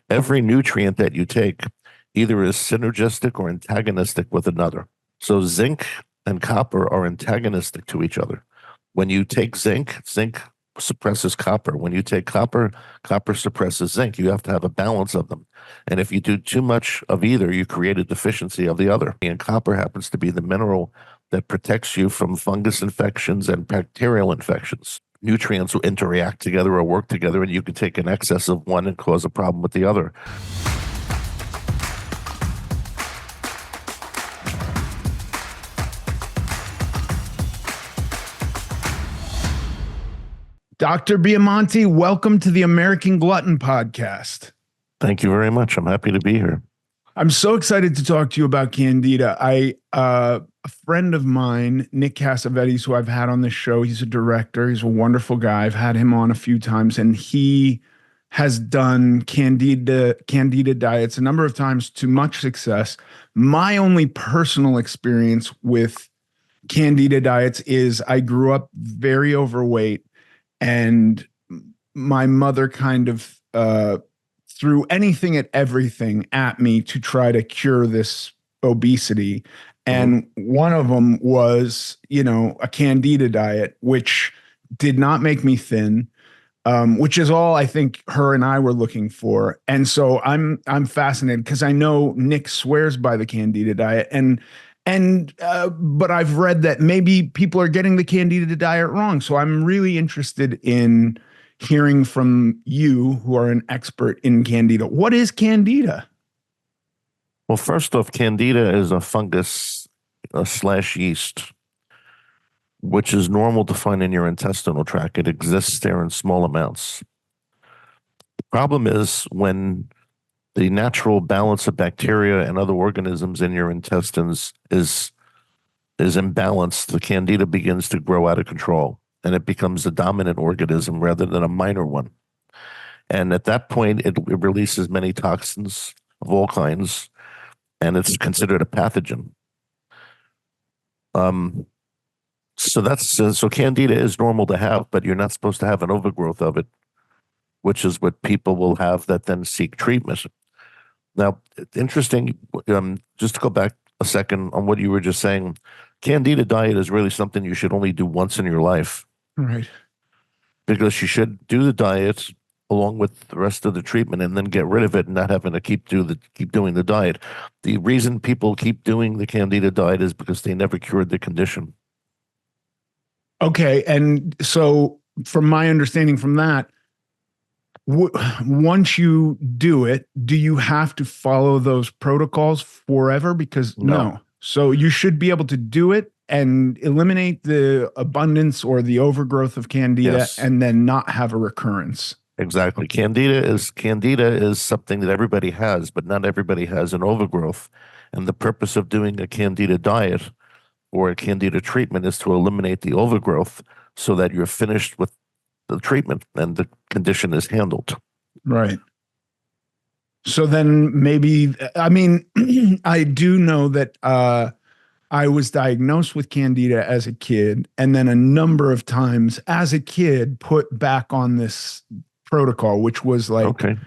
Every nutrient that you take either is synergistic or antagonistic with another. So zinc and copper are antagonistic to each other. When you take zinc, zinc suppresses copper. When you take copper, copper suppresses zinc. You have to have a balance of them. And if you do too much of either, you create a deficiency of the other. And copper happens to be the mineral that protects you from fungus infections and bacterial infections. Nutrients will interact together or work together, and you can take an excess of one and cause a problem with the other. Dr. Biamonte, welcome to the American Glutton podcast. Thank you very much. I'm happy to be here. I'm so excited to talk to you about Candida. A friend of mine, Nick Cassavetes, who I've had on this show, he's a director. He's a wonderful guy. I've had him on a few times, and he has done Candida diets a number of times to much success. My only personal experience with Candida diets is I grew up very overweight, and my mother kind of threw anything at everything at me to try to cure this obesity. And one of them was, a Candida diet, which did not make me thin, which is all I think her and I were looking for. And so I'm fascinated because I know Nick swears by the Candida diet, but I've read that maybe people are getting the Candida diet wrong. So I'm really interested in hearing from you, who are an expert in Candida. What is Candida? Well, first off, Candida is a fungus slash yeast, which is normal to find in your intestinal tract. It exists there in small amounts. The problem is when the natural balance of bacteria and other organisms in your intestines is imbalanced, the Candida begins to grow out of control, and it becomes a dominant organism rather than a minor one. And at that point, it releases many toxins of all kinds, and it's considered a pathogen. So Candida is normal to have, but you're not supposed to have an overgrowth of it, which is what people will have that then seek treatment. Now, interesting, just to go back a second on what you were just saying, Candida diet is really something you should only do once in your life. Right. Because you should do the diet along with the rest of the treatment and then get rid of it and not having to keep doing the diet. The reason people keep doing the Candida diet is because they never cured the condition. Okay. And so from my understanding from that, once you do it, do you have to follow those protocols forever? Because no. So you should be able to do it and eliminate the abundance or the overgrowth of Candida, yes, and then not have a recurrence. Exactly. Candida is something that everybody has, but not everybody has an overgrowth. And the purpose of doing a Candida diet or a Candida treatment is to eliminate the overgrowth so that you're finished with the treatment and the condition is handled. Right. So then maybe, I mean, I do know that I was diagnosed with Candida as a kid, and then a number of times as a kid put back on this protocol, which was like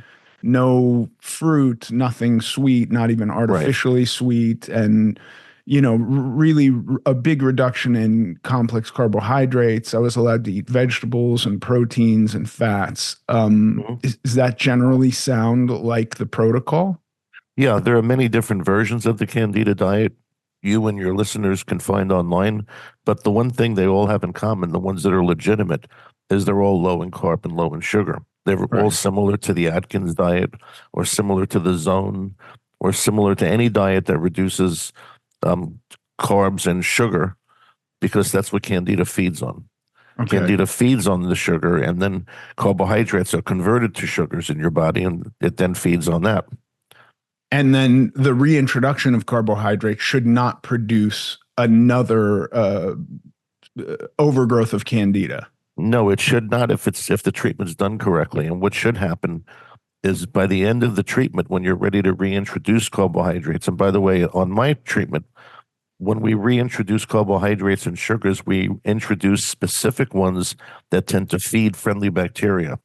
no fruit, nothing sweet, not even artificially sweet, and really a big reduction in complex carbohydrates. I was allowed to eat vegetables and proteins and fats. Does that generally sound like the protocol? Yeah, there are many different versions of the Candida diet you and your listeners can find online, but the one thing they all have in common, the ones that are legitimate, is they're all low in carb and low in sugar. They're all similar to the Atkins diet or similar to the Zone or similar to any diet that reduces carbs and sugar, because that's what Candida feeds on. Okay. Candida feeds on the sugar, and then carbohydrates are converted to sugars in your body, and it then feeds on that. And then the reintroduction of carbohydrates should not produce another overgrowth of Candida. No, it should not if the treatment's done correctly. And what should happen is by the end of the treatment, when you're ready to reintroduce carbohydrates, and by the way, on my treatment, when we reintroduce carbohydrates and sugars, we introduce specific ones that tend to feed friendly bacteria.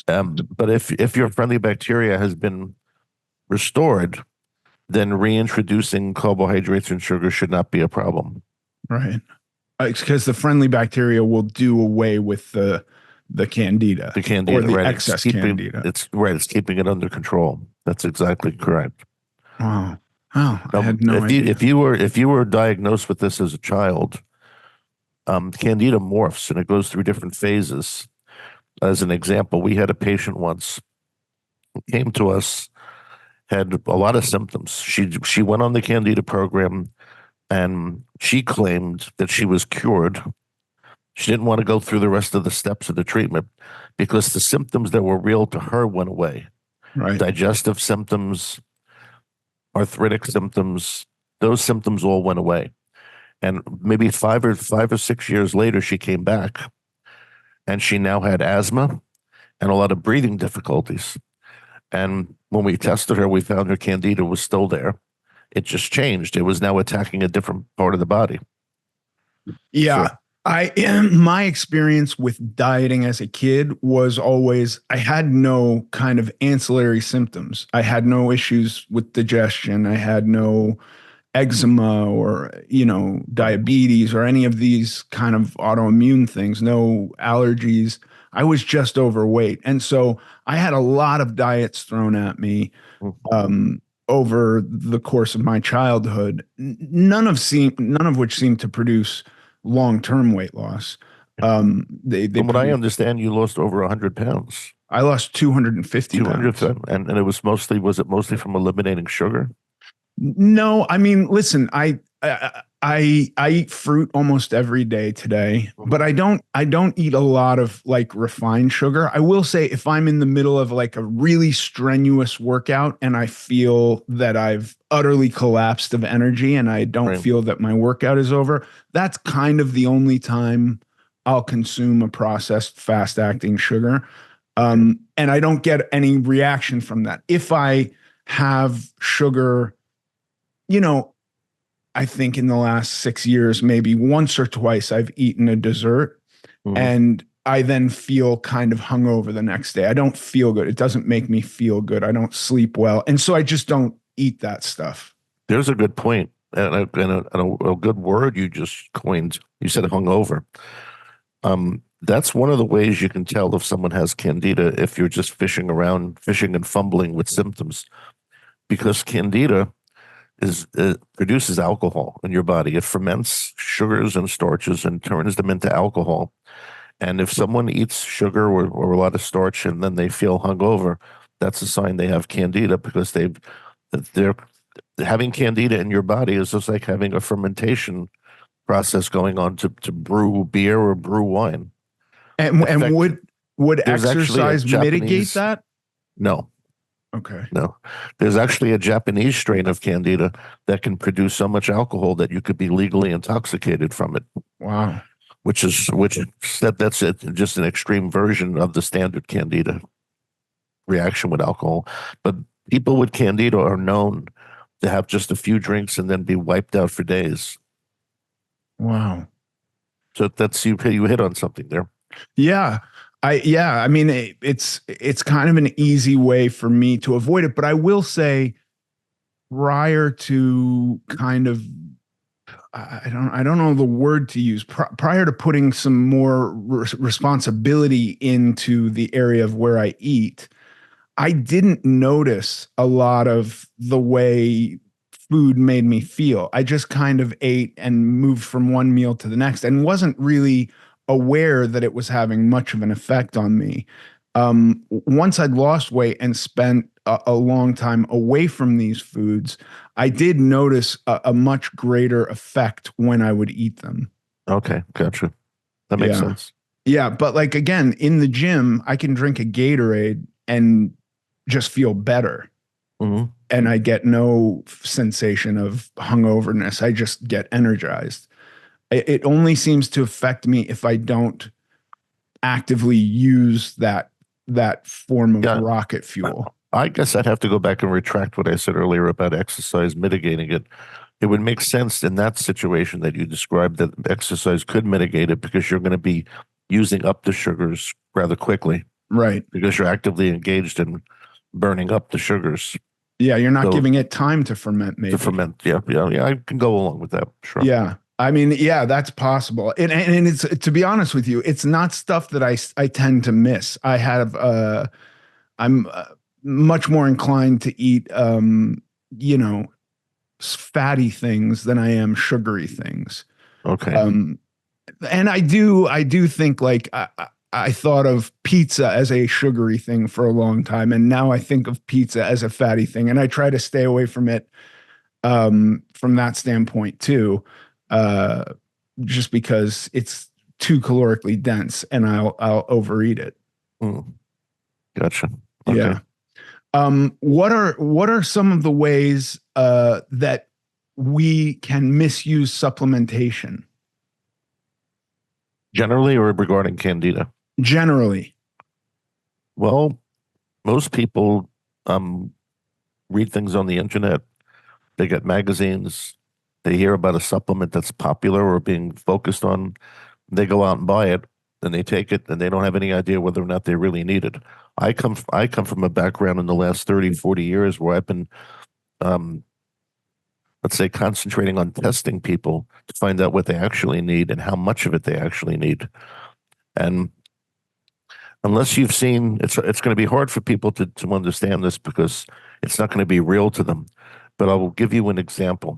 But if your friendly bacteria has been restored, then reintroducing carbohydrates and sugar should not be a problem. Right. Because the friendly bacteria will do away with the candida The or candida, the right? excess candida. It's right. It's keeping it under control. That's exactly correct. Wow. Oh, I had no idea. If you were diagnosed with this as a child, candida morphs and it goes through different phases. As an example, we had a patient once who came to us, had a lot of symptoms. She went on the candida program and she claimed that she was cured. She didn't want to go through the rest of the steps of the treatment because the symptoms that were real to her went away. Right. Digestive symptoms, arthritic symptoms, those symptoms all went away. And maybe 5 or 6 years later, she came back and she now had asthma and a lot of breathing difficulties. And when we tested her, we found her candida was still there. It just changed. It was now attacking a different part of the body. Yeah. So, My experience with dieting as a kid was always I had no kind of ancillary symptoms. I had no issues with digestion. I had no eczema or, diabetes or any of these kind of autoimmune things, no allergies. I was just overweight. And so I had a lot of diets thrown at me over the course of my childhood, none of which seemed to produce long-term weight loss. They from what I produced, understand, you lost over 100 pounds. I lost 250 200, pounds. and was it mostly from eliminating sugar? No, I mean, listen, I eat fruit almost every day today, but I don't eat a lot of like refined sugar. I will say if I'm in the middle of like a really strenuous workout and I feel that I've utterly collapsed of energy and I don't Right. feel that my workout is over, that's kind of the only time I'll consume a processed fast acting sugar. And I don't get any reaction from that. If I have sugar, you know, I think in the last 6 years, maybe once or twice, I've eaten a dessert Mhm. and I then feel kind of hungover the next day. I don't feel good. It doesn't make me feel good. I don't sleep well. And so I just don't eat that stuff. There's a good point and a good word you just coined. You said hungover. That's one of the ways you can tell if someone has candida if you're just fishing around, fishing and fumbling with symptoms, because candida produces alcohol in your body. It ferments sugars and starches and turns them into alcohol. And if someone eats sugar or a lot of starch and then they feel hungover, that's a sign they have candida because they're having candida in your body is just like having a fermentation process going on to brew beer or brew wine. And Effect, would there's actually a exercise mitigate Japanese, that? no, Okay. no, there's actually a Japanese strain of candida that can produce so much alcohol that you could be legally intoxicated from it, Wow. which that's it, just an extreme version of the standard candida reaction with alcohol. But people with candida are known to have just a few drinks and then be wiped out for days. Wow. So that's you hit on something there. Yeah. I mean it's kind of an easy way for me to avoid it, but I will say prior to kind of I don't know the word to use prior to putting some more responsibility into the area of where I eat, I didn't notice a lot of the way food made me feel. I just kind of ate and moved from one meal to the next and wasn't really aware that it was having much of an effect on me. Once I'd lost weight and spent a long time away from these foods, I did notice a much greater effect when I would eat them. Okay, gotcha. That makes Yeah. sense. Yeah. But like, again, in the gym, I can drink a Gatorade and just feel better. Hmm. And I get no sensation of hungoverness. I just get energized. It only seems to affect me if I don't actively use that form of Yeah, rocket fuel. I guess I'd have to go back and retract what I said earlier about exercise mitigating it. It would make sense in that situation that you described that exercise could mitigate it because you're going to be using up the sugars rather quickly. Right. because you're actively engaged in burning up the sugars. Yeah, you're not So giving it time to ferment, to maybe. ferment, yeah, I can go along with that. Sure. Yeah. I mean, yeah, that's possible. And it's, to be honest with you, it's not stuff that I tend to miss. I'm much more inclined to eat, you know, fatty things than I am sugary things. Okay. Um, and I do think like I thought of pizza as a sugary thing for a long time, and now I think of pizza as a fatty thing, and I try to stay away from it from that standpoint too, uh, just because it's too calorically dense, and I'll overeat it. Mm, gotcha. Okay. Yeah. What are some of the ways that we can misuse supplementation Generally or regarding Candida? generally? Well, most people um, read things on the internet. They get magazines. They hear about a supplement that's popular or being focused on. They go out and buy it, and they take it, and they don't have any idea whether or not they really need it. I come from a background in the last 30, 40 years where I've been, um, let's say, concentrating on testing people to find out what they actually need and how much of it they actually need. And unless you've seen, it's going to be hard for people to understand this because it's not going to be real to them. But I will give you an example.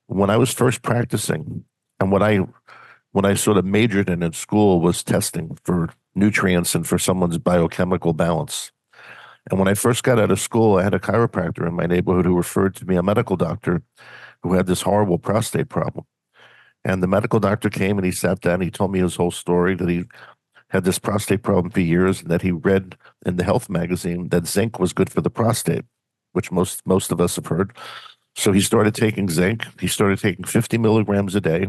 When I was first practicing, and what I sort of majored in school was testing for nutrients and for someone's biochemical balance. And when I first got out of school, I had a chiropractor in my neighborhood who referred to me a medical doctor who had this horrible prostate problem. And the medical doctor came and he sat down. He told me his whole story that he had this prostate problem for years and that he read in the health magazine that zinc was good for the prostate, which most of us have heard. So he started taking zinc. He started taking 50 milligrams a day.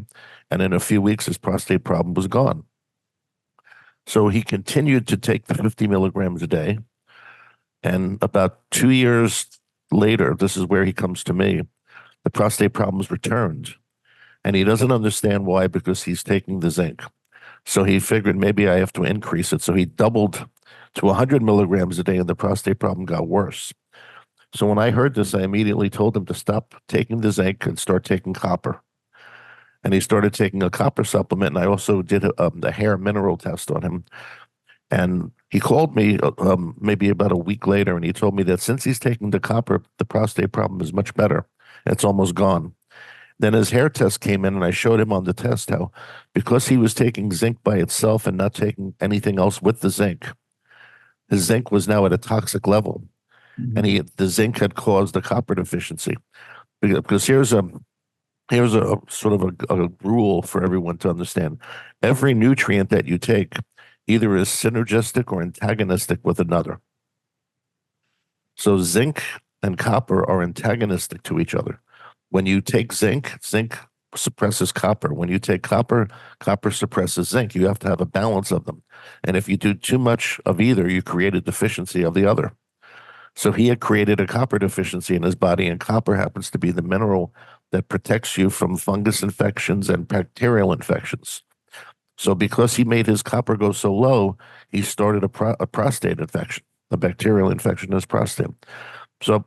And in a few weeks, his prostate problem was gone. So he continued to take the 50 milligrams a day. And about 2 years later, this is where he comes to me, the prostate problems returned. And he doesn't understand why, because he's taking the zinc. So he figured maybe I have to increase it. So he doubled to 100 milligrams a day, and the prostate problem got worse. So when I heard this, I immediately told him to stop taking the zinc and start taking copper. And he started taking a copper supplement. And I also did a hair mineral test on him. And he called me maybe about a week later, and he told me that since he's taking the copper, the prostate problem is much better. It's almost gone. Then his hair test came in, and I showed him on the test how, because he was taking zinc by itself and not taking anything else with the zinc, his zinc was now at a toxic level, and the zinc had caused a copper deficiency. Because here's a sort of a rule for everyone to understand: every nutrient that you take either is synergistic or antagonistic with another. So zinc and copper are antagonistic to each other. When you take zinc, zinc suppresses copper. When you take copper, copper suppresses zinc. You have to have a balance of them. And if you do too much of either, you create a deficiency of the other. So he had created a copper deficiency in his body, and copper happens to be the mineral that protects you from fungus infections and bacterial infections. So because he made his copper go so low, he started a prostate infection, a bacterial infection in his prostate. So,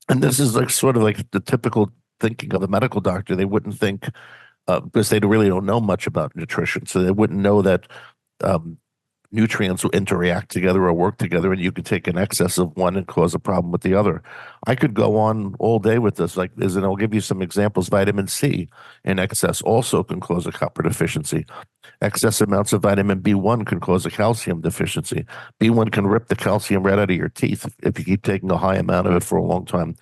and this is like sort of like the typical thinking of a medical doctor. They wouldn't think, because they really don't know much about nutrition, so they wouldn't know that um, nutrients will interact together or work together, and you could take an excess of one and cause a problem with the other. I could go on all day with this, and I'll give you some examples. Vitamin C in excess also can cause a copper deficiency. Excess amounts of vitamin B1 can cause a calcium deficiency. B1 can rip the calcium right out of your teeth if you keep taking a high amount of it for a long time.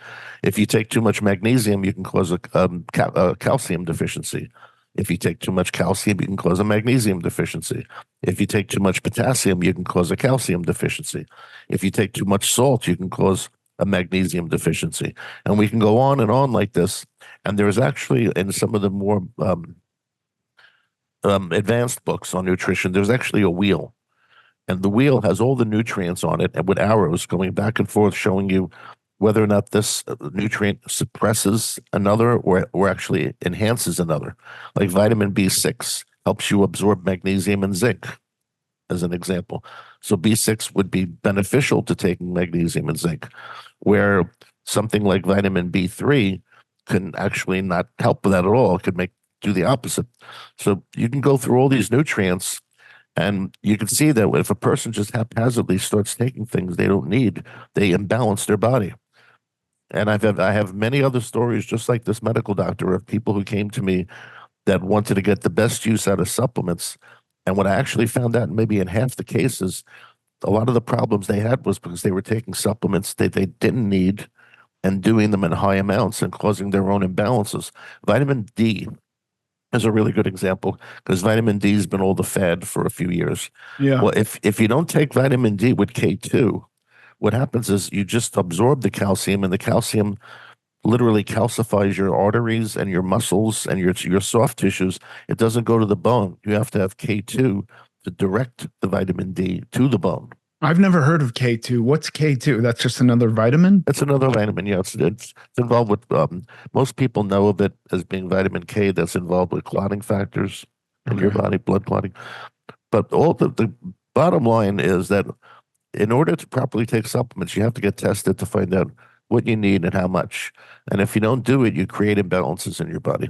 If you take too much magnesium, you can cause a calcium deficiency. If you take too much calcium, you can cause a magnesium deficiency. If you take too much potassium, you can cause a calcium deficiency. If you take too much salt, you can cause a magnesium deficiency. And we can go on and on like this. And there's actually, in some of the more advanced books on nutrition, there's actually a wheel. And the wheel has all the nutrients on it, and with arrows going back and forth showing you whether or not this nutrient suppresses another or actually enhances another. Like vitamin B6 helps you absorb magnesium and zinc, as an example. So B6 would be beneficial to taking magnesium and zinc, where something like vitamin B3 can actually not help with that at all. It could do the opposite. So you can go through all these nutrients and you can see that if a person just haphazardly starts taking things they don't need, they imbalance their body. And I have many other stories just like this medical doctor of people who came to me that wanted to get the best use out of supplements. And what I actually found out, maybe in half the cases, a lot of the problems they had was because they were taking supplements that they didn't need and doing them in high amounts and causing their own imbalances. Vitamin D is a really good example because vitamin D has been all the fad for a few years. Yeah. Well, if you don't take vitamin D with K2, what happens is you just absorb the calcium, and the calcium literally calcifies your arteries and your muscles and your soft tissues. It doesn't go to the bone. You have to have K2 to direct the vitamin D to the bone. I've never heard of K2. What's K2? That's just another vitamin? It's another vitamin. Yeah, it's involved with most people know of it as being vitamin K that's involved with clotting factors in your Okay. body, blood clotting. But all the bottom line is that in order to properly take supplements, you have to get tested to find out what you need and how much. And if you don't do it, you create imbalances in your body.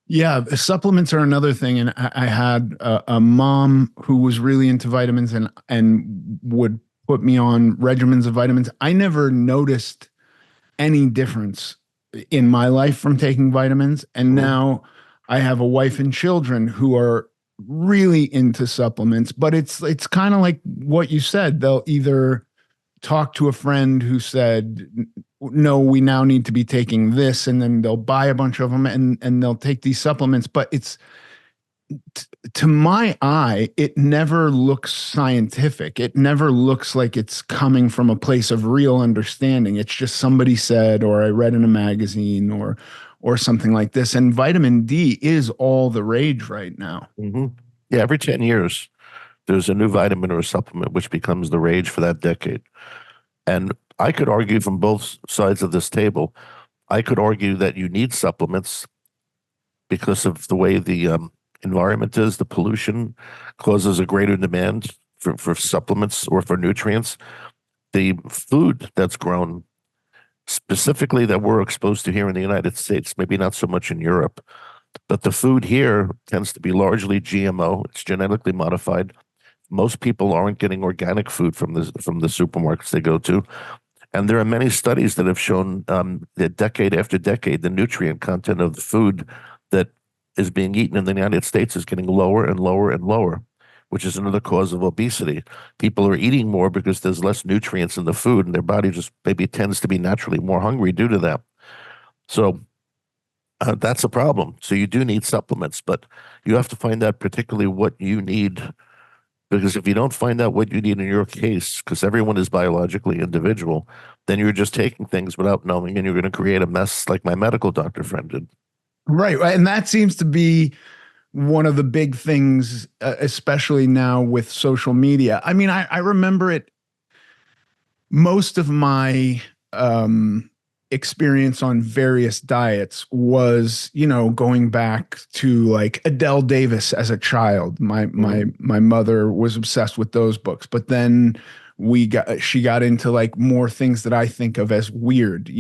Yeah, supplements are another thing. And I had a mom who was really into vitamins and would put me on regimens of vitamins. I never noticed any difference in my life from taking vitamins. And Mhm. now I have a wife and children who are really into supplements, but it's kind of like what you said. They'll either talk to a friend who said, no, we now need to be taking this, and then they'll buy a bunch of them and they'll take these supplements. But it's to my eye, it never looks scientific. It never looks like it's coming from a place of real understanding. It's just somebody said, or I read in a magazine, or something like this. And vitamin D is all the rage right now. Hmm. Yeah, every 10 years, there's a new vitamin or a supplement which becomes the rage for that decade. And I could argue from both sides of this table. I could argue that you need supplements because of the way the environment is. The pollution causes a greater demand for supplements or for nutrients. The food that's grown, specifically that we're exposed to here in the United States, maybe not so much in Europe, but the food here tends to be largely GMO. It's genetically modified. Most people aren't getting organic food from the supermarkets they go to. And there are many studies that have shown that decade after decade, the nutrient content of the food that is being eaten in the United States is getting lower and lower and lower, which is another cause of obesity. People are eating more because there's less nutrients in the food, and their body just maybe tends to be naturally more hungry due to that. So that's a problem. So you do need supplements, but you have to find out particularly what you need. Because if you don't find out what you need in your case, because everyone is biologically individual, then you're just taking things without knowing, and you're going to create a mess like my medical doctor friend did. Right. And that seems to be one of the big things, especially now with social media. I mean, I remember it, most of my experience on various diets was, going back to like Adele Davis as a child. My mother was obsessed with those books, but then she got into like more things that I think of as weird,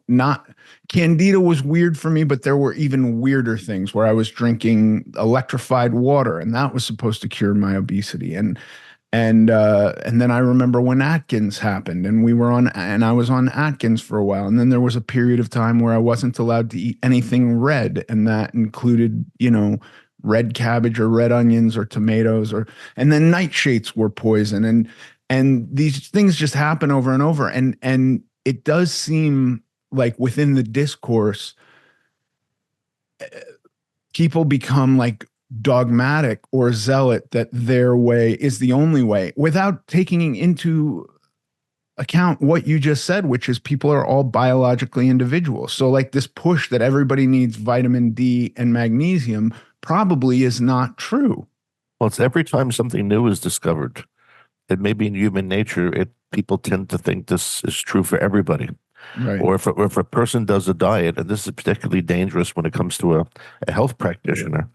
not Candida was weird for me, but there were even weirder things where I was drinking electrified water, and that was supposed to cure my obesity. And then I remember when Atkins happened, and I was on Atkins for a while. And then there was a period of time where I wasn't allowed to eat anything red. And that included, red cabbage or red onions or tomatoes, and then nightshades were poison. And these things just happen over and over. And it does seem like within the discourse, people become like dogmatic or zealot that their way is the only way without taking into account what you just said, which is people are all biologically individual. So like this push that everybody needs vitamin D and magnesium probably is not true. Well, it's every time something new is discovered, it may be in human nature, people tend to think this is true for everybody. Right. Or if a person does a diet, and this is particularly dangerous when it comes to a health practitioner,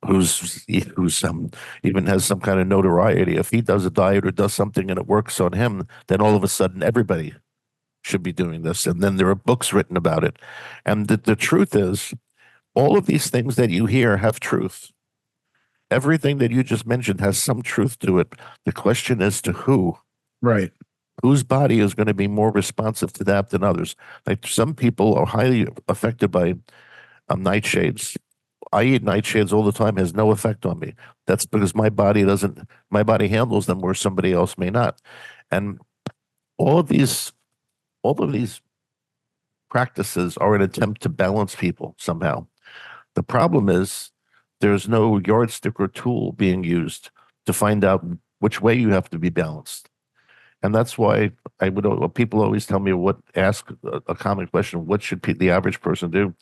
who's even has some kind of notoriety. If he does a diet or does something and it works on him, then all of a sudden everybody should be doing this. And then there are books written about it. And the truth is, all of these things that you hear have truth. Everything that you just mentioned has some truth to it. The question is to who? Right. Whose body is going to be more responsive to that than others? Like some people are highly affected by nightshades. I eat nightshades all the time, has no effect on me. That's because my body handles them where somebody else may not. And all of these, all of these practices are an attempt to balance people somehow. The problem is there's no yardstick or tool being used to find out which way you have to be balanced. And that's why people always tell me ask a common question, what should the average person do?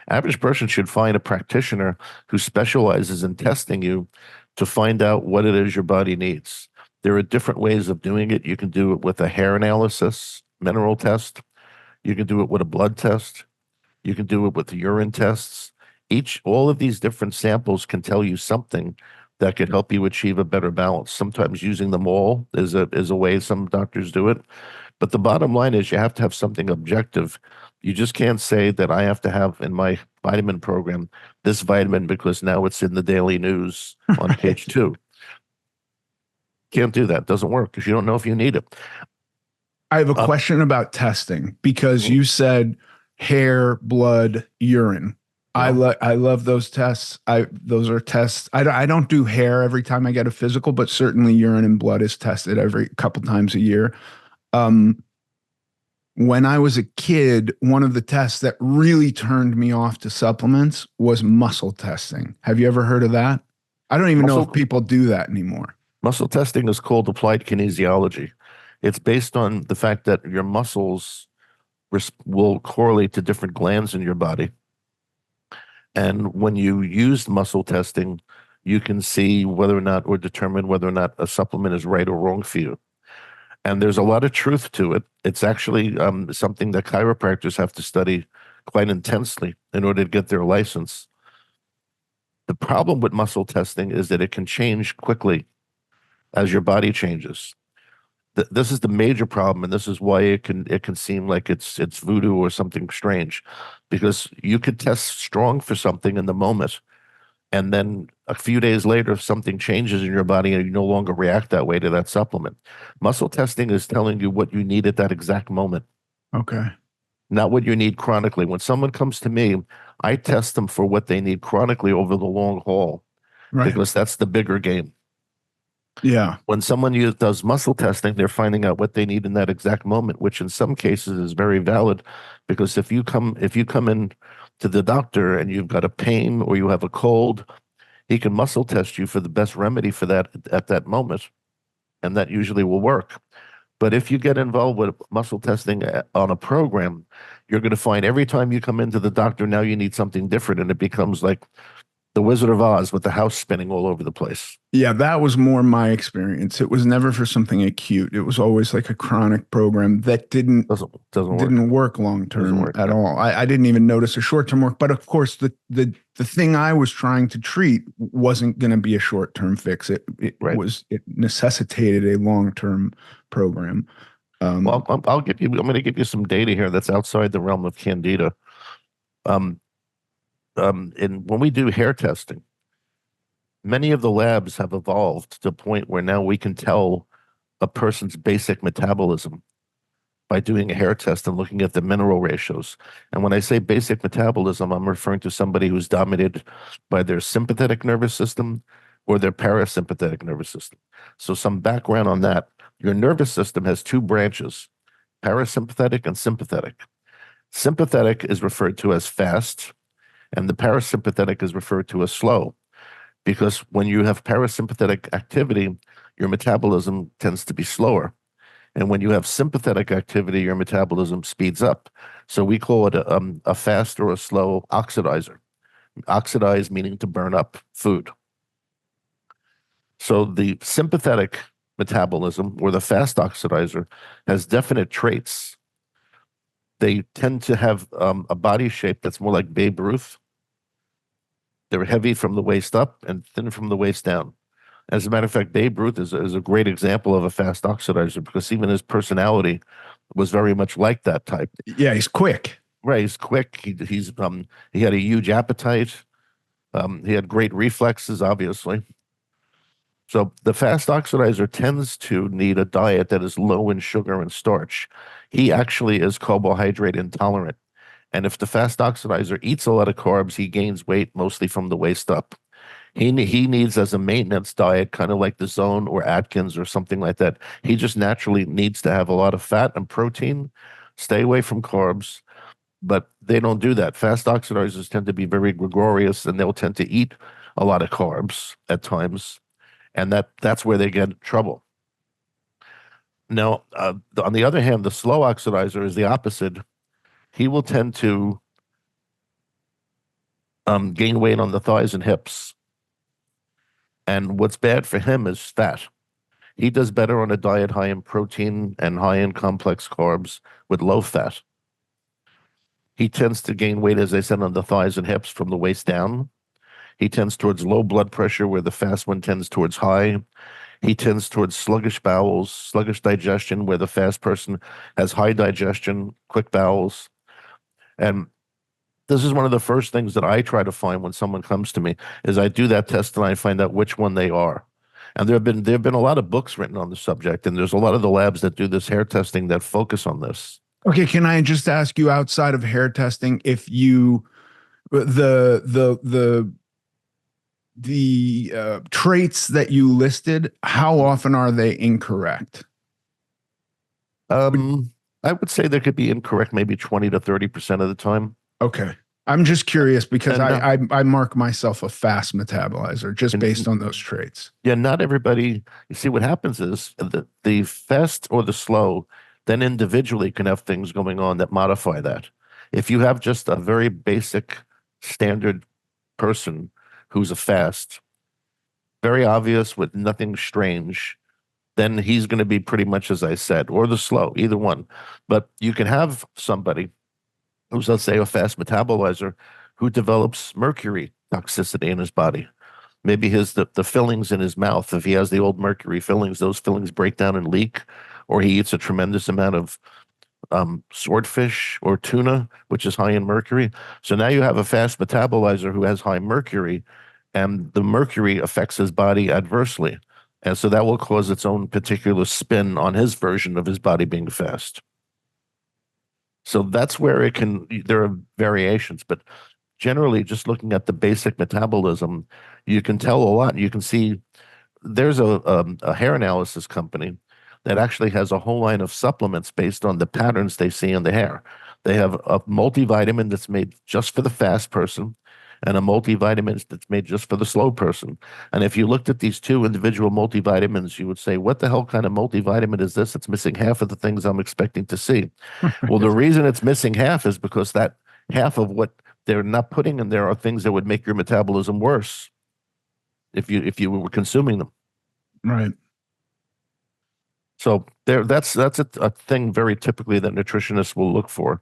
Average person should find a practitioner who specializes in testing you to find out what it is your body needs. There are different ways of doing it. You can do it with a hair analysis, mineral test. You can do it with a blood test. You can do it with the urine tests. All of these different samples can tell you something that could help you achieve a better balance. Sometimes using them all is a way some doctors do it. But the bottom line is you have to have something objective. You just can't say that I have to have in my vitamin program this vitamin because now it's in the daily news on page 2. Can't do that. Doesn't work because you don't know if you need it. I have a question about testing because you said hair, blood, urine. I love those tests. Those are tests. I don't do hair every time I get a physical, but certainly urine and blood is tested every couple times a year. When I was a kid, one of the tests that really turned me off to supplements was muscle testing. Have you ever heard of that? I don't even know if people do that anymore. Muscle testing is called applied kinesiology. It's based on the fact that your muscles will correlate to different glands in your body. And when you use muscle testing, you can see whether or not or determine whether or not a supplement is right or wrong for you. And there's a lot of truth to it. It's actually something that chiropractors have to study quite intensely in order to get their license. The problem with muscle testing is that it can change quickly as your body changes. This is the major problem, and this is why it can seem like it's voodoo or something strange, because you could test strong for something in the moment, and then a few days later, something changes in your body and you no longer react that way to that supplement. Muscle testing is telling you what you need at that exact moment. Okay. Not what you need chronically. When someone comes to me, I test them for what they need chronically over the long haul, right, because that's the bigger game. Yeah. When someone does muscle testing, they're finding out what they need in that exact moment, which in some cases is very valid, because if you come in to the doctor and you've got a pain or you have a cold, he can muscle test you for the best remedy for that at that moment, and that usually will work. But if you get involved with muscle testing on a program, you're going to find every time you come into the doctor, now you need something different, and it becomes like the Wizard of Oz with the house spinning all over the place. Yeah, that was more my experience. It was never for something acute. It was always like a chronic program that didn't work long term at all. I didn't even notice a short term work. But of course, the thing I was trying to treat wasn't going to be a short term fix. It necessitated a long term program. Well, I'm going to give you some data here that's outside the realm of Candida. And when we do hair testing, many of the labs have evolved to the point where now we can tell a person's basic metabolism by doing a hair test and looking at the mineral ratios. And when I say basic metabolism, I'm referring to somebody who's dominated by their sympathetic nervous system or their parasympathetic nervous system. So some background on that. Your nervous system has 2 branches, parasympathetic and sympathetic. Sympathetic is referred to as fast, and the parasympathetic is referred to as slow, because when you have parasympathetic activity, your metabolism tends to be slower. And when you have sympathetic activity, your metabolism speeds up. So we call it a fast or a slow oxidizer. Oxidize meaning to burn up food. So the sympathetic metabolism, or the fast oxidizer, has definite traits. They tend to have a body shape that's more like Babe Ruth. They're heavy from the waist up and thin from the waist down. As a matter of fact, Babe Ruth is a great example of a fast oxidizer because even his personality was very much like that type. Yeah, he's quick. Right, he's quick. He had a huge appetite. He had great reflexes, obviously. So the fast oxidizer tends to need a diet that is low in sugar and starch. He actually is carbohydrate intolerant. And if the fast oxidizer eats a lot of carbs, he gains weight mostly from the waist up. He needs as a maintenance diet, kind of like the Zone or Atkins or something like that. He just naturally needs to have a lot of fat and protein, stay away from carbs, but they don't do that. Fast oxidizers tend to be very gregarious and they'll tend to eat a lot of carbs at times, and that's where they get in trouble. Now, on the other hand, the slow oxidizer is the opposite. He will tend to gain weight on the thighs and hips. And what's bad for him is fat. He does better on a diet high in protein and high in complex carbs with low fat. He tends to gain weight, as I said, on the thighs and hips from the waist down. He tends towards low blood pressure, where the fast one tends towards high. He tends towards sluggish bowels, sluggish digestion, where the fast person has high digestion, quick bowels. And this is one of the first things that I try to find when someone comes to me is I do that test and I find out which one they are. And there have been a lot of books written on the subject, and there's a lot of the labs that do this hair testing that focus on this. Okay, can I just ask you outside of hair testing if you the traits that you listed, how often are they incorrect? I would say they could be incorrect maybe 20 to 30% of the time. Okay. I'm just curious because And I mark myself a fast metabolizer just based on those traits. yeah, not everybody. You see, what happens is the fast or the slow, then individually can have things going on that modify that. If you have just a very basic standard person who's a fast, very obvious with nothing strange, then he's going to be pretty much as I said, or the slow, either one. But you can have somebody who's, let's say, a fast metabolizer who develops mercury toxicity in his body. Maybe the fillings in his mouth, if he has the old mercury fillings, those fillings break down and leak, or he eats a tremendous amount of swordfish or tuna, which is high in mercury. So now you have a fast metabolizer who has high mercury, and the mercury affects his body adversely. And so that will cause its own particular spin on his version of his body being fast. So that's where there are variations, but generally just looking at the basic metabolism, you can tell a lot. You can see there's a hair analysis company that actually has a whole line of supplements based on the patterns they see in the hair. They have a multivitamin that's made just for the fast person and a multivitamin that's made just for the slow person. And if you looked at these two individual multivitamins, you would say, what the hell kind of multivitamin is this? It's missing half of the things I'm expecting to see. Well, the reason it's missing half is because that half of what they're not putting in there are things that would make your metabolism worse if you were consuming them. Right. So that's a thing very typically that nutritionists will look for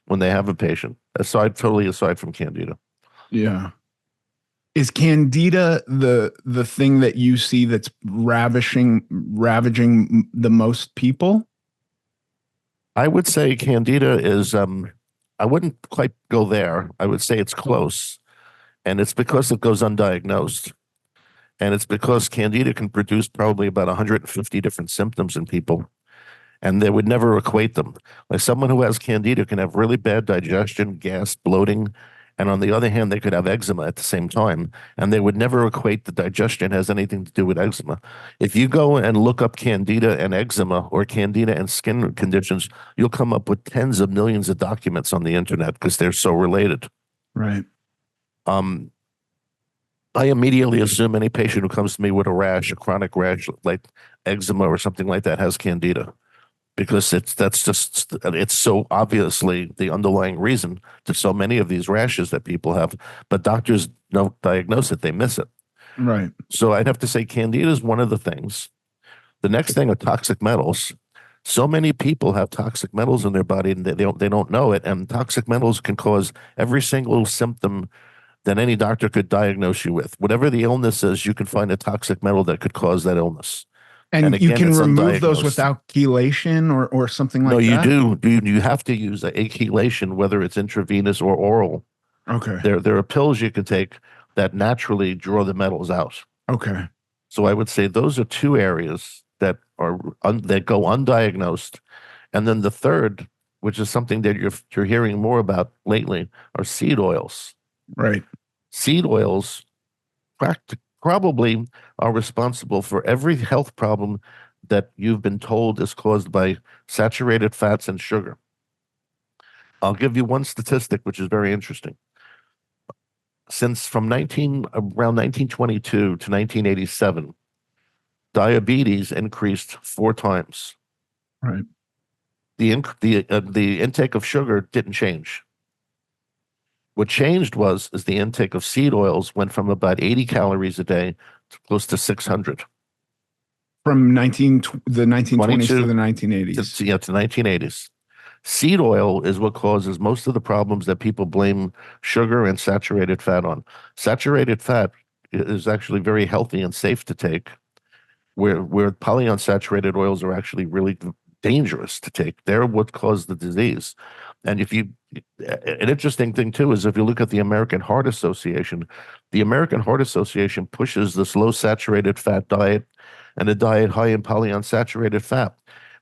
when they have a patient, totally aside from Candida. Yeah. Is Candida the thing that you see that's ravaging the most people? I would say Candida is I wouldn't quite go there. I would say it's close. And it's because it goes undiagnosed. And it's because Candida can produce probably about 150 different symptoms in people. And they would never equate them. Like someone who has Candida can have really bad digestion, gas, bloating, and on the other hand, they could have eczema at the same time. And they would never equate the digestion has anything to do with eczema. If you go and look up Candida and eczema or Candida and skin conditions, you'll come up with tens of millions of documents on the internet because they're so related. Right. I immediately assume any patient who comes to me with a rash, a chronic rash like eczema or something like that, has Candida, because it's so obviously the underlying reason to so many of these rashes that people have, but doctors don't diagnose it, they miss it. Right. So I'd have to say Candida is one of the things. The next thing are toxic metals. So many people have toxic metals in their body and they don't know it, and toxic metals can cause every single symptom than any doctor could diagnose you with. Whatever the illness is, you can find a toxic metal that could cause that illness. And And you again, can it's remove those undiagnosed. without chelation or something No, like you that? do. You have to use a chelation, whether it's intravenous or oral. Okay. There are pills you can take that naturally draw the metals out. Okay. So I would say those are two areas that that go undiagnosed. And then the third, which is something that you're hearing more about lately, are seed oils. Right. Seed oils probably are responsible for every health problem that you've been told is caused by saturated fats and sugar. I'll give you one statistic, which is very interesting. Since around 1922 to 1987, diabetes increased 4 times. Right. The intake of sugar didn't change. What changed is the intake of seed oils went from about 80 calories a day to close to 600. From the 1920s to 22 the 1980s. to 1980s. Seed oil is what causes most of the problems that people blame sugar and saturated fat on. Saturated fat is actually very healthy and safe to take, where polyunsaturated oils are actually really dangerous to take. They're what cause the disease. And an interesting thing too is if you look at the American Heart Association, the American Heart Association pushes this low saturated fat diet and a diet high in polyunsaturated fat.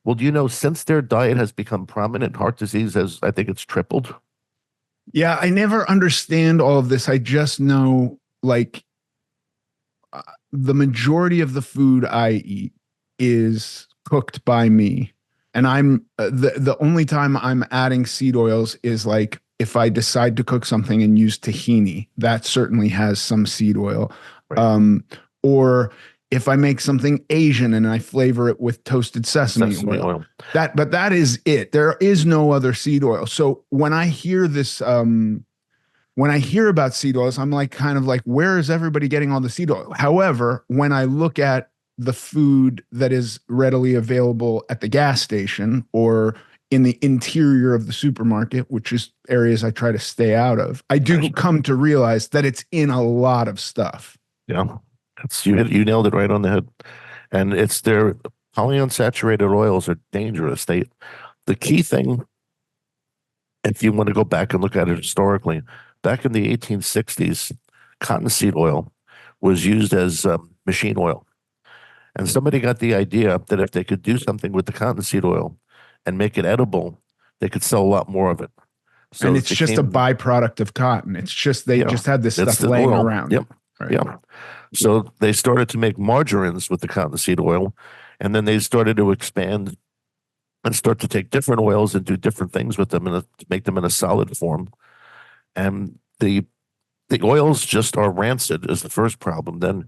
Well, do you know, since their diet has become prominent, heart disease I think it's tripled. Yeah, I never understand all of this. I just know, like, the majority of the food I eat is cooked by me. And I'm the only time I'm adding seed oils is like if I decide to cook something and use tahini, that certainly has some seed oil. Right. Or if I make something Asian and I flavor it with toasted sesame oil. But that is it. There is no other seed oil. So when I hear this, when I hear about seed oils, I'm like, kind of like, where is everybody getting all the seed oil? However, when I look at the food that is readily available at the gas station or in the interior of the supermarket, which is areas I try to stay out of, I do come to realize that it's in a lot of stuff. Yeah, you nailed it right on the head. And it's their polyunsaturated oils are dangerous. The key thing, if you want to go back and look at it historically, back in the 1860s, cottonseed oil was used as machine oil. And somebody got the idea that if they could do something with the cottonseed oil and make it edible, they could sell a lot more of it. So and it's just a byproduct of cotton. It's just they just had this stuff laying around. Yep. Right. Yeah. So they started to make margarines with the cottonseed oil, and then they started to expand and start to take different oils and do different things with them to make them in a solid form. And the oils just are rancid is the first problem. Then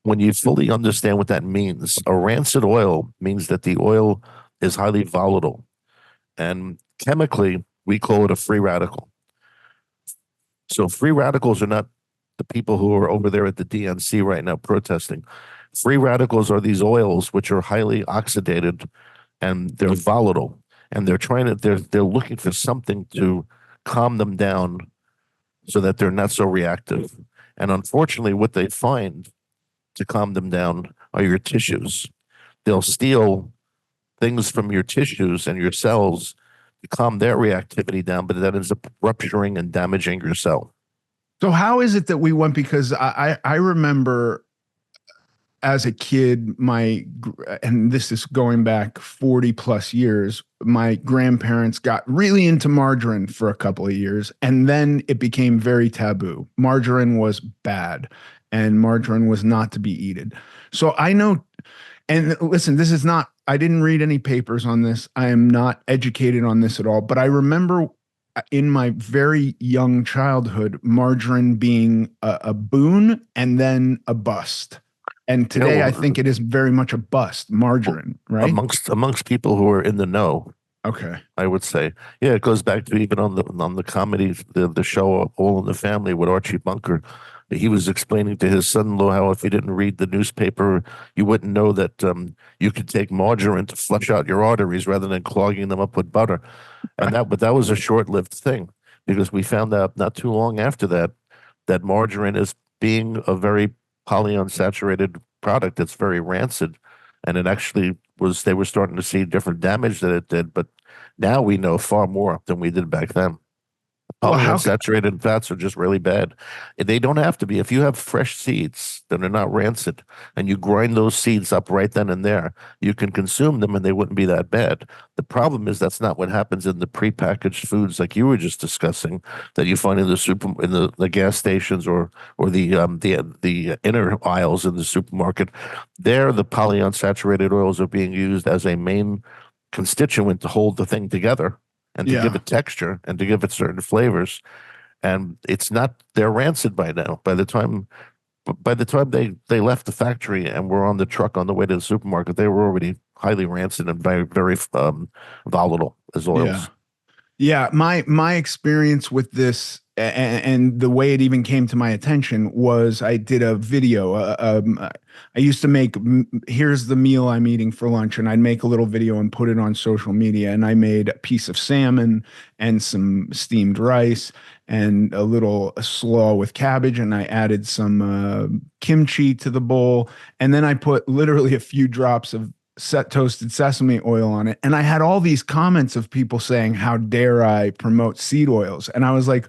when you fully understand what that means, a rancid oil means that the oil is highly volatile. And chemically, we call it a free radical. So free radicals are not the people who are over there at the DNC right now protesting. Free radicals are these oils which are highly oxidated and they're volatile. And they're looking for something to calm them down so that they're not so reactive. And unfortunately, what they find to calm them down are your tissues. They'll steal things from your tissues and your cells to calm their reactivity down, but that ends up rupturing and damaging your cell. So how is it that we went? Because I remember as a kid, and this is going back 40 plus years, my grandparents got really into margarine for a couple of years, and then it became very taboo. Margarine was bad, and margarine was not to be eaten. So I know, and listen, this is not, I didn't read any papers on this. I am not educated on this at all, but I remember in my very young childhood, margarine being a boon and then a bust. And today, I think it is very much a bust, margarine, right? Amongst people who are in the know, okay, I would say, yeah, it goes back to even on the comedy, the show All in the Family with Archie Bunker. He was explaining to his son-in-law how if you didn't read the newspaper, you wouldn't know that you could take margarine to flush out your arteries rather than clogging them up with butter. And that was a short-lived thing because we found out not too long after that that margarine is being a very polyunsaturated product. It's very rancid. And it actually was, they were starting to see different damage that it did. But now we know far more than we did back then. Well, how Polyunsaturated fats are just really bad. They don't have to be. If you have fresh seeds that are not rancid and you grind those seeds up right then and there, you can consume them and they wouldn't be that bad. The problem is that's not what happens in the prepackaged foods like you were just discussing that you find in the super in the gas stations or the inner aisles in the supermarket. There, the polyunsaturated oils are being used as a main constituent to hold the thing together and to give yeah. it texture and to give it certain flavors. And it's not, they're rancid by now. By the time they left the factory and were on the truck on the way to the supermarket, they were already highly rancid and very volatile as Yeah. oils. Yeah, my experience with this and the way it even came to my attention was I did a video. I used to make here's the meal I'm eating for lunch, and I'd make a little video and put it on social media. And I made a piece of salmon and some steamed rice and a little slaw with cabbage, and I added some kimchi to the bowl, and then I put literally a few drops of set toasted sesame oil on it. And I had all these comments of people saying, how dare I promote seed oils? And I was like,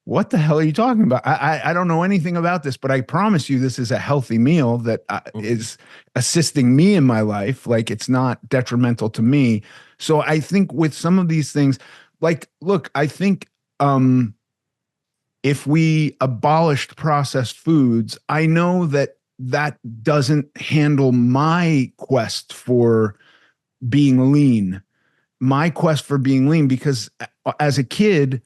what the hell are you talking about? I don't know anything about this, but I promise you this is a healthy meal that Mhm. is assisting me in my life. Like it's not detrimental to me. So I think with some of these things, like, look, I think if we abolished processed foods, I know that that doesn't handle my quest for being lean, my quest for being lean, because as a kid,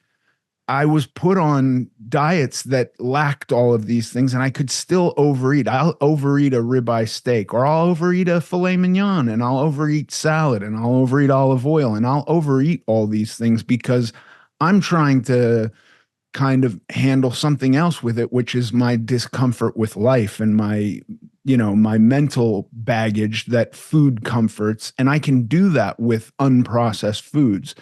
I was put on diets that lacked all of these things and I could still overeat. I'll overeat a ribeye steak or I'll overeat a filet mignon and I'll overeat salad and I'll overeat olive oil and I'll overeat all these things because I'm trying to kind of handle something else with it, which is my discomfort with life and my, my mental baggage that food comforts. And I can do that with unprocessed foods.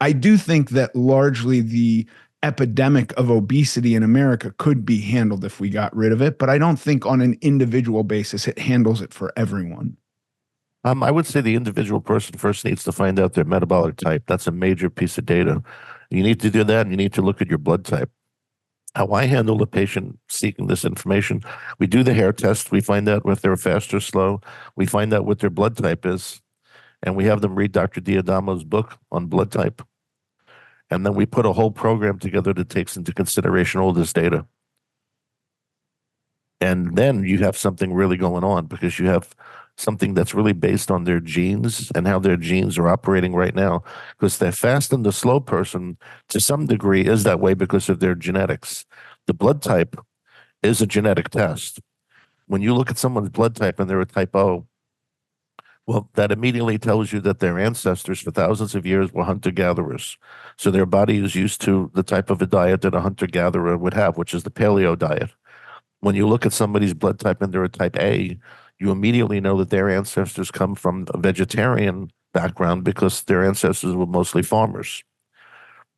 I do think that largely the epidemic of obesity in America could be handled if we got rid of it, but I don't think on an individual basis it handles it for everyone. I would say the individual person first needs to find out their metabolic type. That's a major piece of data. You need to do that, and you need to look at your blood type. How I handle the patient seeking this information, we do the hair test. We find out if they're fast or slow. We find out what their blood type is, and we have them read Dr. Diadamo's book on blood type. And then we put a whole program together that takes into consideration all this data. And then you have something really going on because you have something that's really based on their genes and how their genes are operating right now. Because the fast and the slow person, to some degree, is that way because of their genetics. The blood type is a genetic test. When you look at someone's blood type and they're a type O, well, that immediately tells you that their ancestors for thousands of years were hunter gatherers. So their body is used to the type of a diet that a hunter gatherer would have, which is the paleo diet. When you look at somebody's blood type and they're a type A, you immediately know that their ancestors come from a vegetarian background because their ancestors were mostly farmers.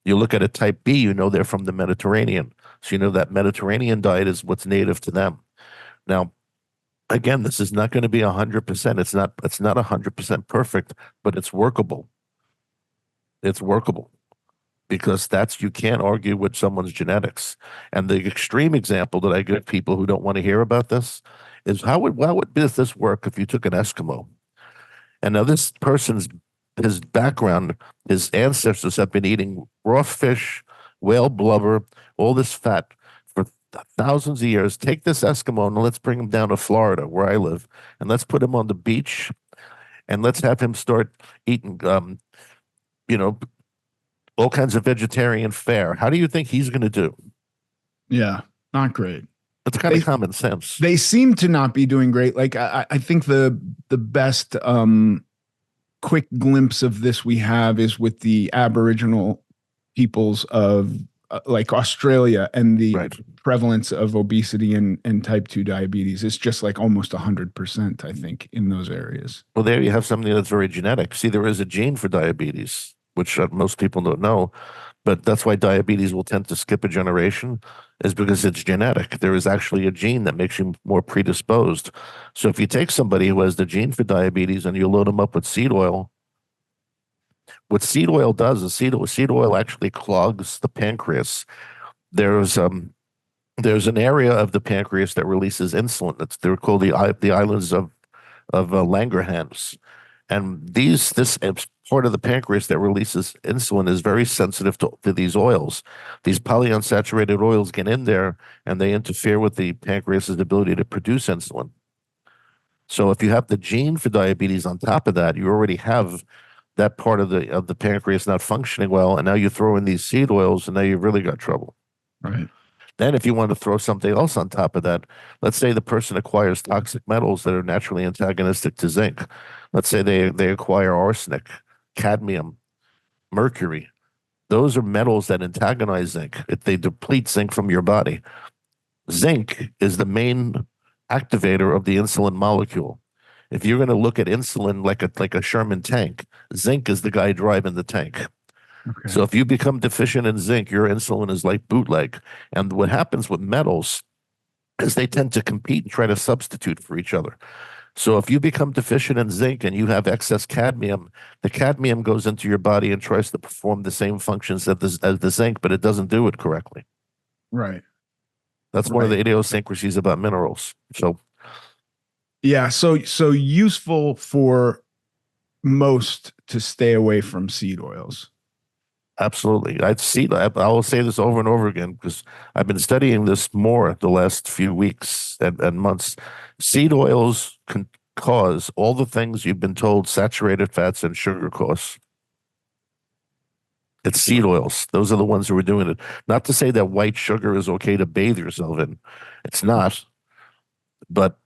You look at a type B, you know they're from the Mediterranean. So you know that Mediterranean diet is what's native to them. Now, again, this is not going to be 100%. It's not 100% perfect, but it's workable. It's workable because that's you can't argue with someone's genetics. And the extreme example that I give people who don't want to hear about this is how would this work if you took an Eskimo? And now this person's his background, his ancestors have been eating raw fish, whale blubber, all this fat for thousands of years. Take this Eskimo and let's bring him down to Florida, where I live, and let's put him on the beach and let's have him start eating, you know, all kinds of vegetarian fare. How do you think he's going to do? Yeah, not great. It's kind of They common sense. they seem to not be doing great. Like I think the best quick glimpse of this we have is with the Aboriginal peoples of like Australia and the Right. prevalence of obesity and type 2 diabetes. It's just like almost 100%, I think, in those areas. Well, there you have something that's very genetic. See, there is a gene for diabetes. which most people don't know. But that's why diabetes will tend to skip a generation, is because it's genetic. There is actually a gene that makes you more predisposed. So if you take somebody who has the gene for diabetes and you load them up with seed oil, what seed oil does is seed oil actually clogs the pancreas. There's there's an area of the pancreas that releases insulin. They're called the islands of Langerhans, and this part of the pancreas that releases insulin is very sensitive to these oils. These polyunsaturated oils get in there and they interfere with the pancreas's ability to produce insulin. So if you have the gene for diabetes on top of that, you already have that part of the pancreas not functioning well, and now you throw in these seed oils, and now you've really got trouble. Right. Then, if you want to throw something else on top of that, let's say the person acquires toxic metals that are naturally antagonistic to zinc. Let's say they acquire arsenic, cadmium, mercury. Those are metals that antagonize zinc. If they deplete zinc from your body, zinc is the main activator of the insulin molecule. If you're going to look at insulin like a Sherman tank, zinc is the guy driving the tank. Okay. So if you become deficient in zinc, your insulin is like bootleg. And what happens with metals is they tend to compete and try to substitute for each other. So if you become deficient in zinc and you have excess cadmium, the cadmium goes into your body and tries to perform the same functions as the zinc, but it doesn't do it correctly. Right. That's one of the idiosyncrasies about minerals. So yeah, so useful for most to stay away from seed oils. absolutely. I will say this over and over again because I've been studying this more the last few weeks and months. Seed oils can cause all the things you've been told saturated fats and sugar cause. It's seed oils. Those are the ones who are doing it. Not to say that white sugar is okay to bathe yourself in. It's not. But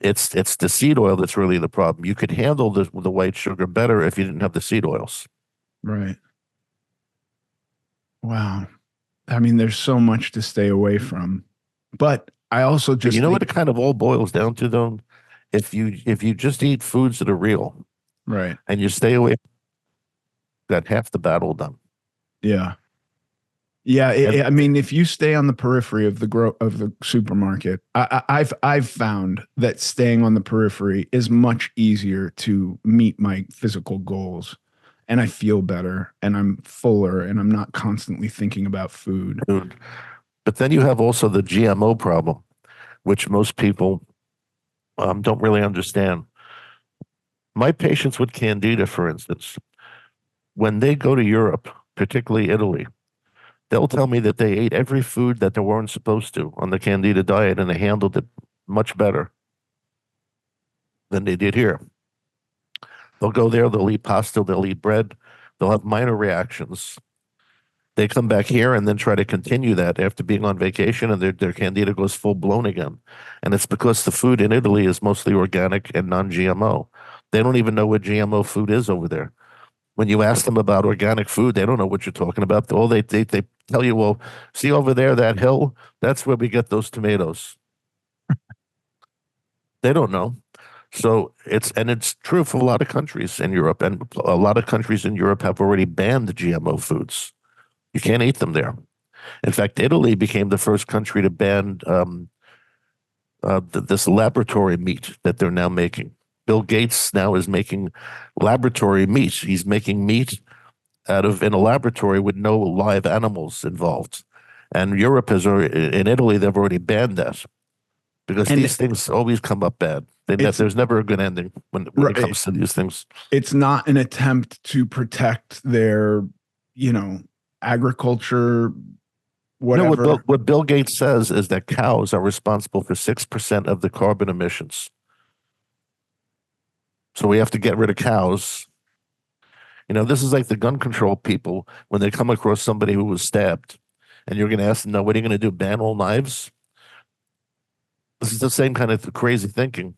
it's the seed oil that's really the problem. You could handle the white sugar better if you didn't have the seed oils. Right. Wow. I mean, there's so much to stay away from. But I also just You know what it kind of all boils down to, though? If you just eat foods that are real, right. and you stay away, got half the battle done. Yeah. Yeah, I mean, if you stay on the periphery of the supermarket, I've found that staying on the periphery is much easier to meet my physical goals, and I feel better, and I'm fuller, and I'm not constantly thinking about food. But then you have also the GMO problem, which most people don't really understand. My patients with Candida, for instance, when they go to Europe, particularly Italy, they'll tell me that they ate every food that they weren't supposed to on the Candida diet and they handled it much better than they did here. They'll go there, they'll eat pasta, they'll eat bread, they'll have minor reactions. They come back here and then try to continue that after being on vacation, and their Candida goes full blown again. And it's because the food in Italy is mostly organic and non GMO. They don't even know what GMO food is over there. When you ask them about organic food, they don't know what you're talking about. All they tell you, well, see over there, that hill, that's where we get those tomatoes. They don't know. So it's true for a lot of countries in Europe, and a lot of countries in Europe have already banned GMO foods. You can't eat them there. In fact, Italy became the first country to ban this laboratory meat that they're now making. Bill Gates now is making laboratory meat. He's making meat out of in a laboratory with no live animals involved. And Europe has already, in Italy, they've already banned that because And these things always come up bad. There's never a good ending when it comes to these things. It's not an attempt to protect their, agriculture, whatever. No, what Bill Gates says is that cows are responsible for 6% of the carbon emissions. So we have to get rid of cows. This is like the gun control people when they come across somebody who was stabbed, and you're going to ask them, "No, what are you going to do? Ban all knives?" This is the same kind of crazy thinking.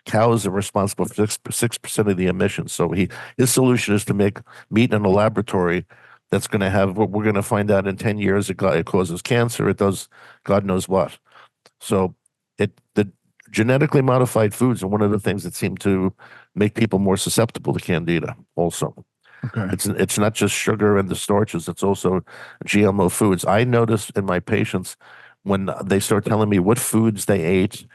Cows are responsible for 6% of the emissions. So his solution is to make meat in a laboratory that's going to have what we're going to find out in 10 years. It causes cancer. It does God knows what. So the genetically modified foods are one of the things that seem to make people more susceptible to Candida also. Okay. It's not just sugar and the starches, it's also GMO foods. I notice in my patients when they start telling me what foods they ate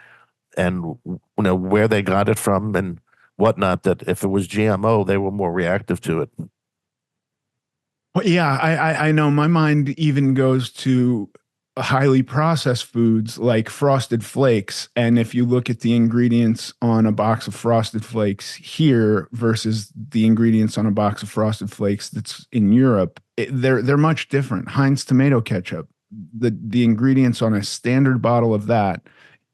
and where they got it from and whatnot, that if it was GMO, they were more reactive to it. Well, yeah, I know my mind even goes to highly processed foods like Frosted Flakes. And if you look at the ingredients on a box of Frosted Flakes here versus the ingredients on a box of Frosted Flakes that's in Europe, they're much different. Heinz tomato ketchup, the ingredients on a standard bottle of that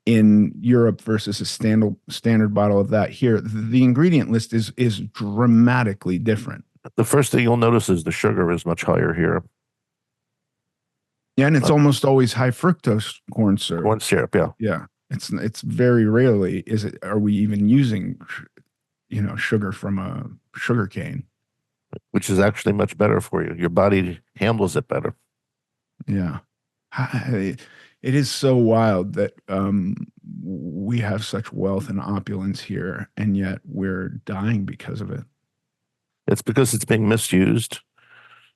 in Europe versus a standard bottle of that here, the ingredient list is dramatically different. The first thing you'll notice is the sugar is much higher here. Yeah, and it's almost always high fructose corn syrup. Corn syrup, yeah. Yeah, it's very rarely is it. Are we even using, sugar from a sugar cane? Which is actually much better for you. Your body handles it better. Yeah, it is so wild that we have such wealth and opulence here, and yet we're dying because of it. It's because it's being misused.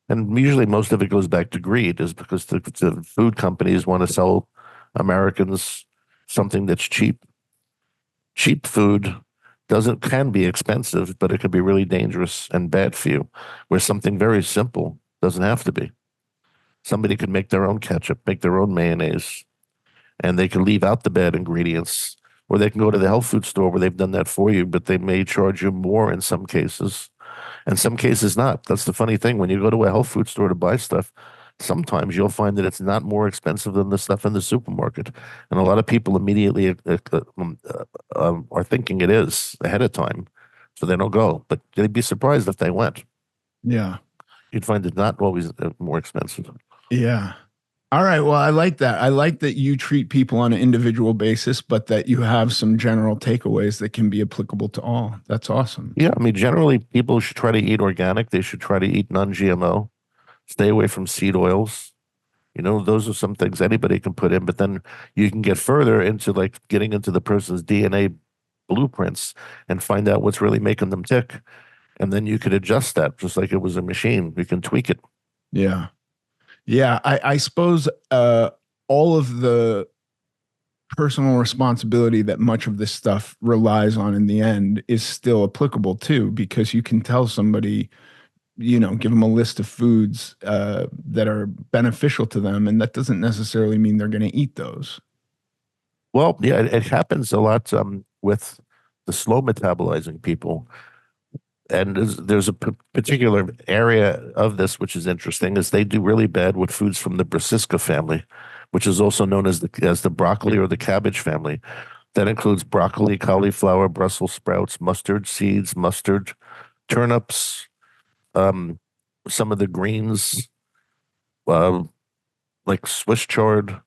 And usually most of it goes back to greed, is because the food companies want to sell Americans something that's cheap. Cheap food can be expensive, but it could be really dangerous and bad for you, where something very simple doesn't have to be. Somebody could make their own ketchup, make their own mayonnaise, and they can leave out the bad ingredients, or they can go to the health food store where they've done that for you, but they may charge you more in some cases, and some cases not. That's the funny thing. When you go to a health food store to buy stuff, sometimes you'll find that it's not more expensive than the stuff in the supermarket. And a lot of people immediately are thinking it is ahead of time, so they don't go. But they'd be surprised if they went. Yeah, You'd find it not always more expensive. yeah. All right. Well, I like that. I like that you treat people on an individual basis, but that you have some general takeaways that can be applicable to all. That's awesome. Yeah, I mean, generally, people should try to eat organic. They should try to eat non-GMO. Stay away from seed oils. Those are some things anybody can put in, but then you can get further into like getting into the person's DNA blueprints and find out what's really making them tick. And then you could adjust that just like it was a machine. You can tweak it. Yeah. Yeah. I suppose all of the personal responsibility that much of this stuff relies on in the end is still applicable too, because you can tell somebody, give them a list of foods that are beneficial to them, and that doesn't necessarily mean they're going to eat those. Well, yeah, it happens a lot with the slow metabolizing people. And there's a particular area of this which is interesting, is they do really bad with foods from the Brassica family, which is also known as the broccoli or the cabbage family. That includes broccoli, cauliflower, Brussels sprouts, mustard seeds, mustard, turnips, some of the greens, uh, like Swiss chard.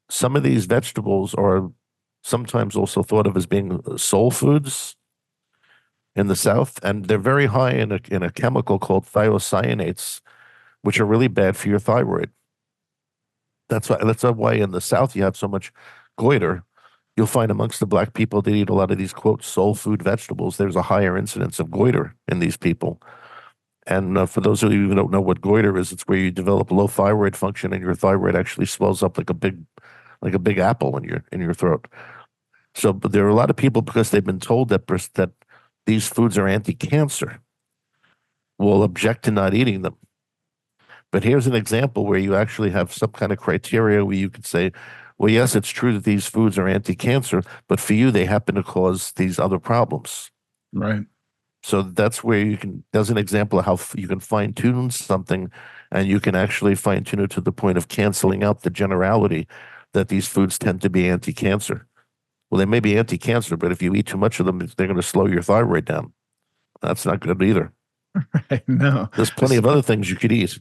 Some of these vegetables are sometimes also thought of as being soul foods in the South, and they're very high in a chemical called thiocyanates, which are really bad for your thyroid. That's why in the South you have so much goiter. You'll find amongst the black people that eat a lot of these quote soul food vegetables, there's a higher incidence of goiter in these people. And for those of you who don't know what goiter is, it's where you develop low thyroid function and your thyroid actually swells up like a big apple in your throat. So, but there are a lot of people, because they've been told that these foods are anti-cancer, will object to not eating them. But here's an example where you actually have some kind of criteria where you could say, well, yes, it's true that these foods are anti-cancer, but for you, they happen to cause these other problems. Right. So that's where there's an example of how you can fine tune something, and you can actually fine tune it to the point of canceling out the generality that these foods tend to be anti-cancer. Well, they may be anti-cancer, but if you eat too much of them, they're going to slow your thyroid down. That's not good either. Right. No. There's plenty of other things you could eat.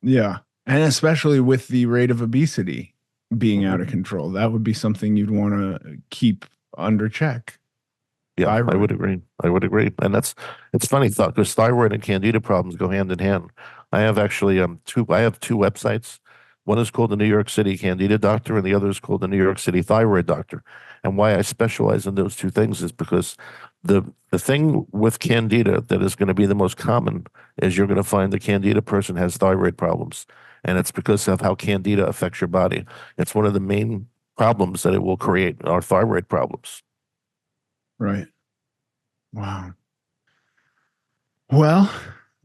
Yeah. And especially with the rate of obesity being out of Mhm. control, that would be something you'd want to keep under check. Yeah, Thyroid. I would agree. I would agree. And it's funny thought, because thyroid and candida problems go hand in hand. I have actually I have two websites. One is called the New York City Candida doctor, and the other is called the New York City Thyroid doctor. And why I specialize in those two things is because the thing with Candida that is going to be the most common is you're going to find the Candida person has thyroid problems, and it's because of how Candida affects your body. It's one of the main problems that it will create are thyroid problems. Right. Wow. Well,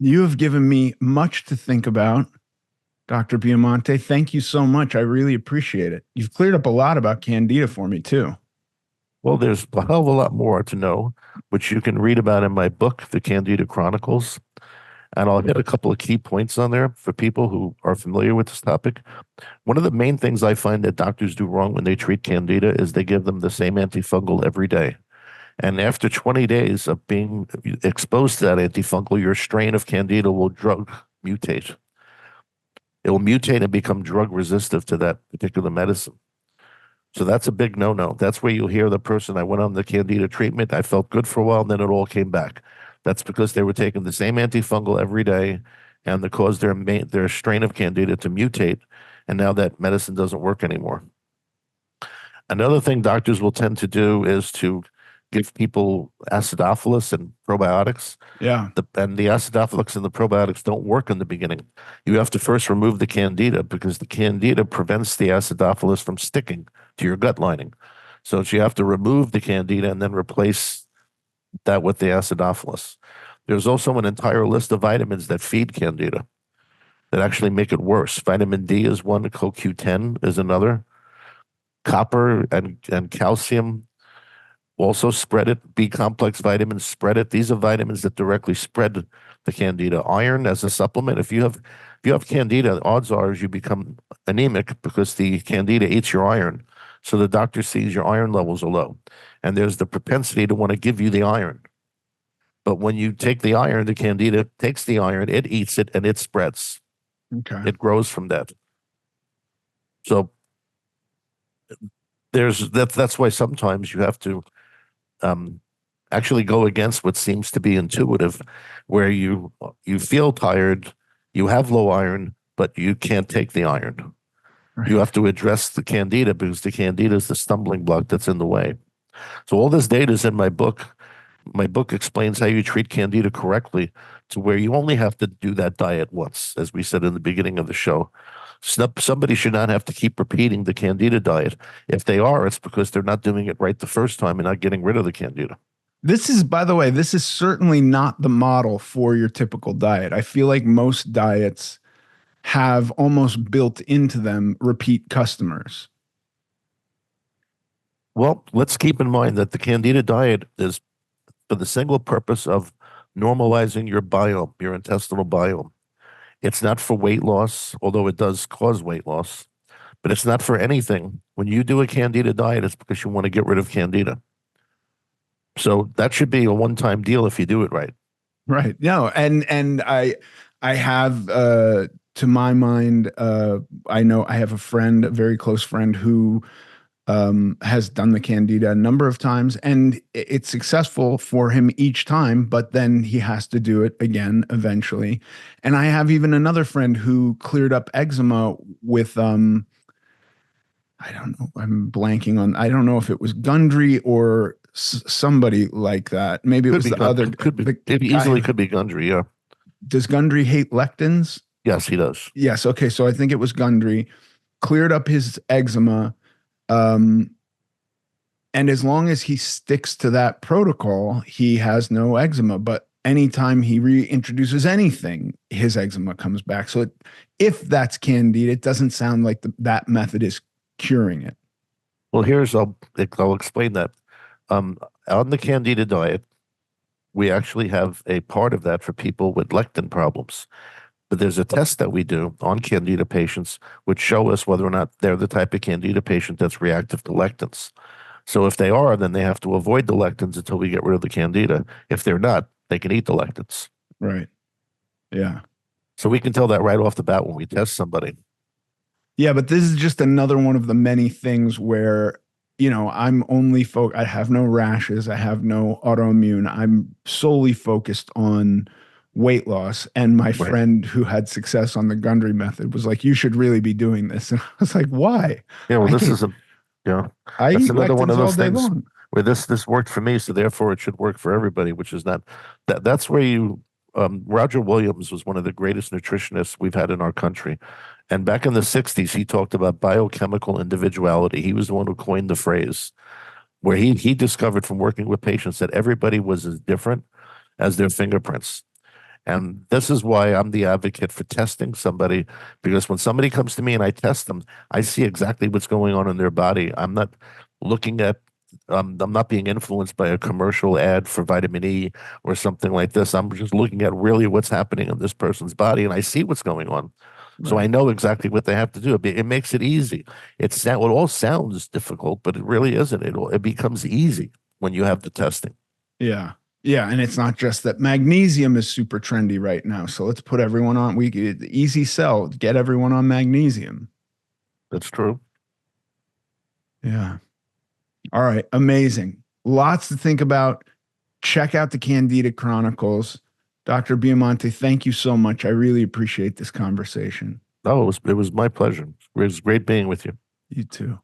you have given me much to think about, Dr. Biamonte. Thank you so much. I really appreciate it. You've cleared up a lot about Candida for me, too. Well, there's a hell of a lot more to know, which you can read about in my book, The Candida Chronicles. And I'll hit a couple of key points on there for people who are familiar with this topic. One of the main things I find that doctors do wrong when they treat Candida is they give them the same antifungal every day. And after 20 days of being exposed to that antifungal, your strain of Candida will drug mutate. It will mutate and become drug resistant to that particular medicine. So that's a big no-no. That's where you'll hear the person, I went on the Candida treatment, I felt good for a while, and then it all came back. That's because they were taking the same antifungal every day, and it caused their strain of Candida to mutate, and now that medicine doesn't work anymore. Another thing doctors will tend to do is to give people acidophilus and probiotics. Yeah. And the acidophilus and the probiotics don't work in the beginning. You have to first remove the Candida because the Candida prevents the acidophilus from sticking to your gut lining. So you have to remove the Candida and then replace that with the acidophilus. There's also an entire list of vitamins that feed Candida that actually make it worse. Vitamin D is one, CoQ10 is another. Copper and calcium also spread it. B complex vitamins spread it. These are vitamins that directly spread the Candida. Iron as a supplement. If you have Candida, odds are you become anemic because the Candida eats your iron. So the doctor sees your iron levels are low, and there's the propensity to want to give you the iron. But when you take the iron, the Candida takes the iron, it eats it, and it spreads. Okay. It grows from that. So that's why sometimes you have to actually go against what seems to be intuitive, where you feel tired, you have low iron, but you can't take the iron. Right. You have to address the Candida because the Candida is the stumbling block that's in the way. So all this data is in my book. My book explains how you treat Candida correctly to where you only have to do that diet once, as we said in the beginning of the show. Somebody should not have to keep repeating the Candida diet. If they are, it's because they're not doing it right the first time and not getting rid of the Candida. This is, by the way, this is certainly not the model for your typical diet. I feel like most diets have almost built into them repeat customers. Well, let's keep in mind that the Candida diet is for the single purpose of normalizing your biome, your intestinal biome. It's not for weight loss, although it does cause weight loss, but it's not for anything. When you do a Candida diet, it's because you want to get rid of Candida. So that should be a one-time deal if you do it right. Right. No, and I have to my mind, I know I have a friend, a very close friend who has done the Candida a number of times, and it's successful for him each time, but then he has to do it again eventually. And I have even another friend who cleared up eczema with I don't know, I'm blanking on, I don't know if it was Gundry or somebody like that. Maybe it Could was be the other could be the it guy easily could be Gundry, yeah. does Gundry hate lectins? Yes, he does. Yes. Okay. So I think it was Gundry, cleared up his eczema. Um, and as long as he sticks to that protocol, he has no eczema. But anytime he reintroduces anything, his eczema comes back. So if that's Candida, it doesn't sound like that method is curing it. Well, I'll explain that. Um, on the Candida diet, we actually have a part of that for people with lectin problems. But there's a test that we do on Candida patients which show us whether or not they're the type of Candida patient that's reactive to lectins. So if they are, then they have to avoid the lectins until we get rid of the Candida. If they're not, they can eat the lectins. Right. Yeah. So we can tell that right off the bat when we test somebody. Yeah, but this is just another one of the many things where, I'm only I have no rashes, I have no autoimmune. I'm solely focused on weight loss. And my Right. friend who had success on the Gundry method was like, you should really be doing this. And I was like, why? Yeah, well, I this eat, is a, you know, I that's eat another one of lectins all those day things long. where this worked for me, so therefore it should work for everybody, which is not that's where you Roger Williams was one of the greatest nutritionists we've had in our country. And back in the 60s, he talked about biochemical individuality. He was the one who coined the phrase where he discovered from working with patients that everybody was as different as their fingerprints. And this is why I'm the advocate for testing somebody, because when somebody comes to me and I test them, I see exactly what's going on in their body. I'm not looking at, I'm not being influenced by a commercial ad for vitamin E or something like this. I'm just looking at really what's happening in this person's body and I see what's going on. So I Right. know exactly what they have to do. It makes it easy. It all sounds difficult, but it really isn't. It becomes easy when you have the testing. Yeah. Yeah. And it's not just that magnesium is super trendy right now. So let's put everyone on, easy sell, get everyone on magnesium. That's true. Yeah. All right. Amazing. Lots to think about. Check out the Candida Chronicles. Dr. Biamonte, thank you so much. I really appreciate this conversation. Oh, it was my pleasure. It was great being with you. You too.